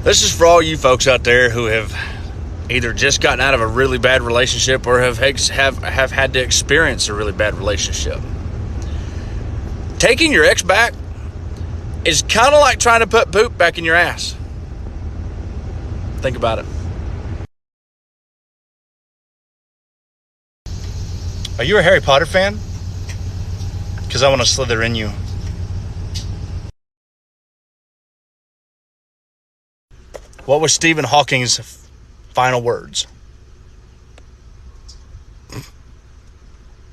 This is for all you folks out there who have either just gotten out of a really bad relationship or have had to experience a really bad relationship. Taking your ex back is kind of like trying to put poop back in your ass. Think about it. Are you a Harry Potter fan? Because I want to slither in you. What was Stephen Hawking's final words?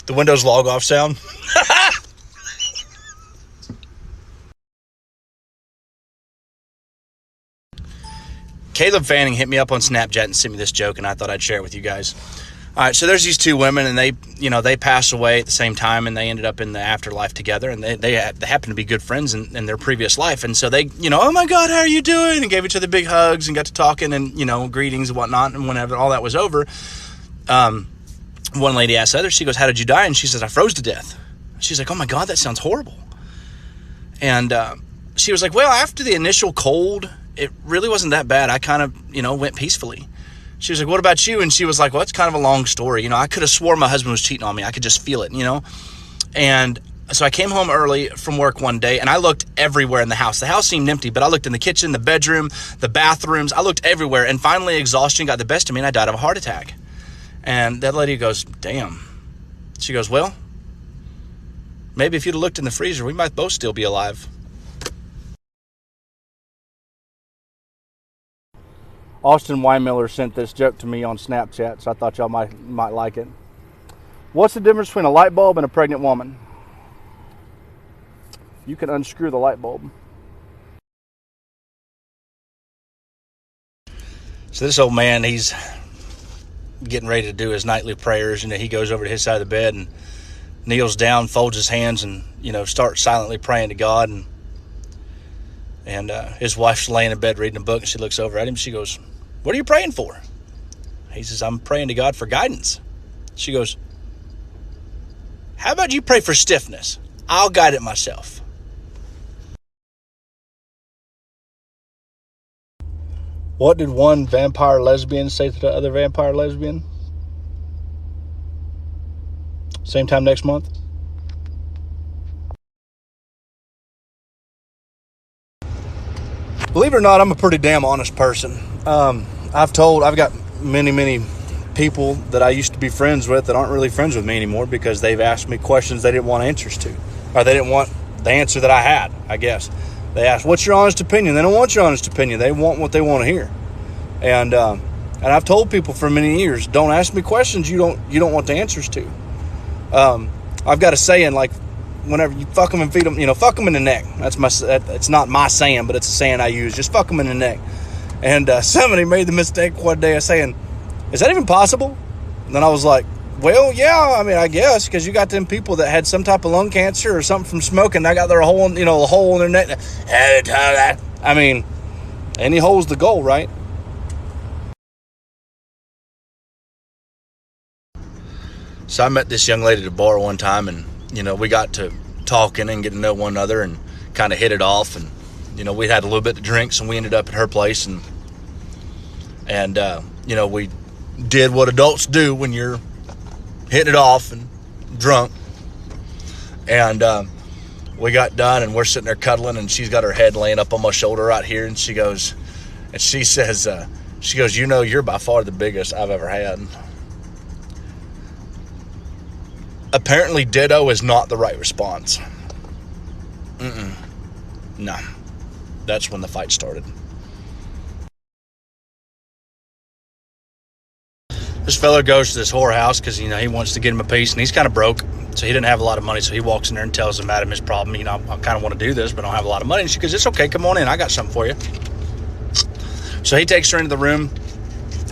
The Windows log off sound? Caleb Fanning hit me up on Snapchat and sent me this joke, and I thought I'd share it with you guys. All right, so there's these two women, and they passed away at the same time, and they ended up in the afterlife together, and they happened to be good friends in their previous life, and so they, oh my God, how are you doing? And gave each other big hugs and got to talking and, greetings and whatnot, and whenever all that was over, one lady asked the other, she goes, how did you die? And she says, I froze to death. She's like, oh my God, that sounds horrible. And she was like, well, after the initial cold, it really wasn't that bad. I kind of, went peacefully. She was like, what about you? And she was like, well, it's kind of a long story. I could have swore my husband was cheating on me. I could just feel it, And so I came home early from work one day, and I looked everywhere in the house. The house seemed empty, but I looked in the kitchen, the bedroom, the bathrooms. I looked everywhere, and finally exhaustion got the best of me, and I died of a heart attack. And that lady goes, damn. She goes, well, maybe if you'd have looked in the freezer, we might both still be alive. Austin Weimiller sent this joke to me on Snapchat, so I thought y'all might like it. What's the difference between a light bulb and a pregnant woman? You can unscrew the light bulb. So this old man, he's getting ready to do his nightly prayers, and he goes over to his side of the bed and kneels down, folds his hands, and starts silently praying to God. And his wife's laying in bed reading a book, and she looks over at him. She goes, what are you praying for? He says, I'm praying to God for guidance. She goes, how about you pray for stiffness? I'll guide it myself. What did one vampire lesbian say to the other vampire lesbian? Same time next month? Believe it or not, I'm a pretty damn honest person. I've got many people that I used to be friends with that aren't really friends with me anymore because they've asked me questions they didn't want answers to, or they didn't want the answer that I had, I guess. They asked, what's your honest opinion? They don't want your honest opinion. They want what they want to hear. And I've told people for many years, don't ask me questions you don't want the answers to. I've got a saying, like, whenever you fuck them and feed them, fuck them in the neck. It's not my saying, but it's a saying I use. Just fuck them in the neck. And somebody made the mistake one day of saying, is that even possible? And then I was like, well, yeah, I guess, because you got them people that had some type of lung cancer or something from smoking. They got their hole, a hole in their neck. Any hole's the goal, right? So I met this young lady at a bar one time, and we got to talking and getting to know one another and kind of hit it off. And, we had a little bit to drink, so we ended up at her place. And we did what adults do when you're hitting it off and drunk. And we got done, and we're sitting there cuddling, and she's got her head laying up on my shoulder right here. And she says, you're by far the biggest I've ever had. Apparently, ditto is not the right response. No. That's when the fight started. This fella goes to this whorehouse because, he wants to get him a piece, and he's kind of broke, so he didn't have a lot of money, so he walks in there and tells the madam his problem. I kind of want to do this, but I don't have a lot of money. And she goes, it's okay, come on in, I got something for you. So he takes her into the room.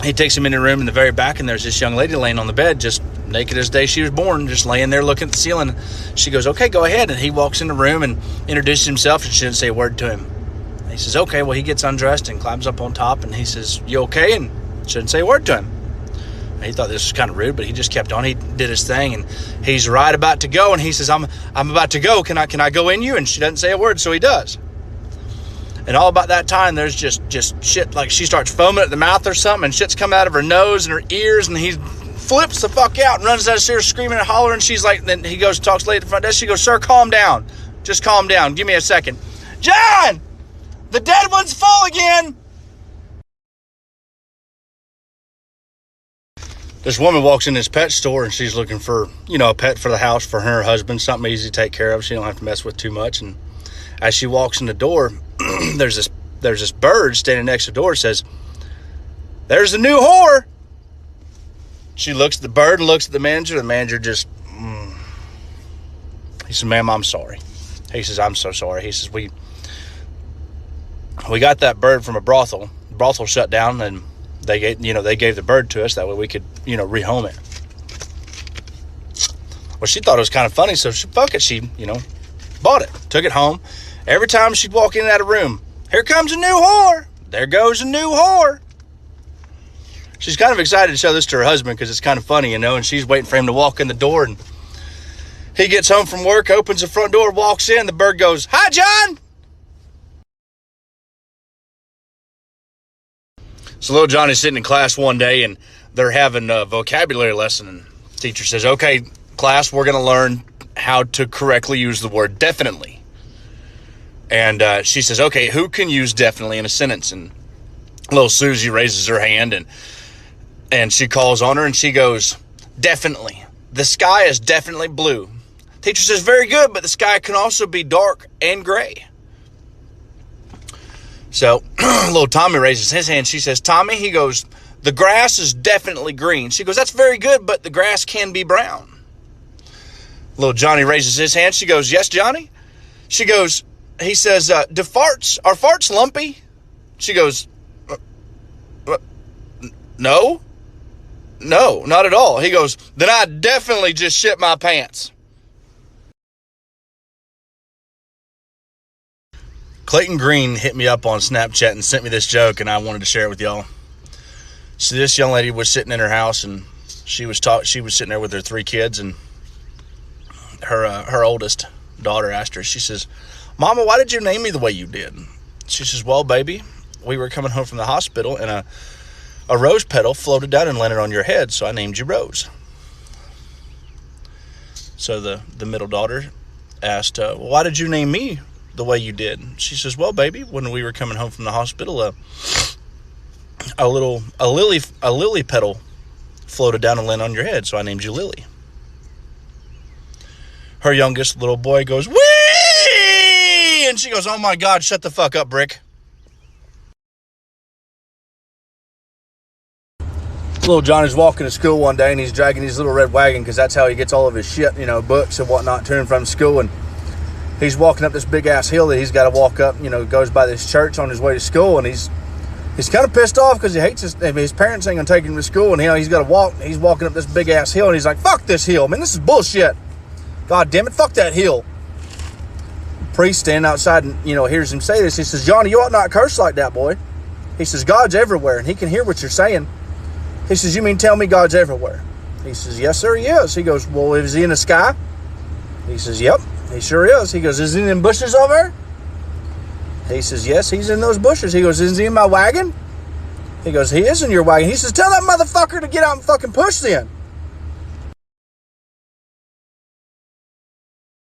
He takes him in the room in the very back, and there's this young lady laying on the bed, just naked as the day she was born, just laying there looking at the ceiling. She goes, okay, go ahead. And he walks in the room and introduces himself, and she didn't say a word to him. And he says, okay. Well, he gets undressed and climbs up on top, and he says, you okay? And she didn't say a word to him. And he thought this was kind of rude, but he just kept on. He did his thing, and he's right about to go, and he says, I'm about to go. Can I go in you? And she doesn't say a word, so he does. And all about that time, there's just shit, like she starts foaming at the mouth or something, and shit's coming out of her nose and her ears, and he flips the fuck out and runs downstairs screaming and hollering. She's like, then he goes, talks to the lady at the front desk. She goes, sir, calm down. Just calm down. Give me a second. John, the dead one's full again. This woman walks in this pet store, and she's looking for, a pet for the house for her husband, something easy to take care of. She don't have to mess with too much. And as she walks in the door, there's this bird standing next to the door. Says, there's a new whore. She looks at the bird and looks at the manager. The manager just, he says, ma'am, I'm sorry. He says, I'm so sorry. He says, we got that bird from a brothel. The brothel shut down, and they gave the bird to us. That way we could, rehome it. Well, she thought it was kind of funny, so she bought it, took it home. Every time she'd walk in and out of room, here comes a new whore. There goes a new whore. She's kind of excited to show this to her husband because it's kind of funny, and she's waiting for him to walk in the door, and he gets home from work, opens the front door, walks in, the bird goes, hi, John. So little Johnny's sitting in class one day, and they're having a vocabulary lesson, and the teacher says, okay, class, we're going to learn how to correctly use the word definitely. And she says, okay, who can use definitely in a sentence? And little Susie raises her hand, and she calls on her, and she goes, definitely. The sky is definitely blue. Teacher says, very good, but the sky can also be dark and gray. So little Tommy raises his hand. She says, Tommy, he goes, the grass is definitely green. She goes, that's very good, but the grass can be brown. Little Johnny raises his hand. She goes, yes, Johnny. She goes, he says, are farts lumpy? She goes, no, not at all. He goes, then I definitely just shit my pants. Clayton Green hit me up on Snapchat and sent me this joke, and I wanted to share it with y'all. So this young lady was sitting in her house, and she was sitting there with her 3 kids, and her oldest daughter asked her, she says, Mama, why did you name me the way you did? She says, well, baby, we were coming home from the hospital, and a rose petal floated down and landed on your head, so I named you Rose. So the middle daughter asked, well, why did you name me the way you did? She says, well, baby, when we were coming home from the hospital, a lily petal floated down and landed on your head, so I named you Lily. Her youngest little boy goes, wee! And she goes, oh my God, shut the fuck up, Brick. Little Johnny's walking to school one day, and he's dragging his little red wagon because that's how he gets all of his shit, books and whatnot to and from school. And he's walking up this big ass hill that he's got to walk up, goes by this church on his way to school, and he's kind of pissed off because he hates his parents ain't gonna take him to school, and he's got to walk. He's walking up this big ass hill, and he's like, fuck this hill, man, this is bullshit. God damn it, fuck that hill. Priest standing outside and hears him say this. He says, Johnny, you ought not curse like that, boy. He says, God's everywhere, and he can hear what you're saying. He says, you mean tell me God's everywhere? He says, yes, sir, he is. He goes, well, is he in the sky? He says, yep, he sure is. He goes, is he in them bushes over there? He says, yes, he's in those bushes. He goes, is he in my wagon? He goes, he is in your wagon. He says, tell that motherfucker to get out and fucking push then.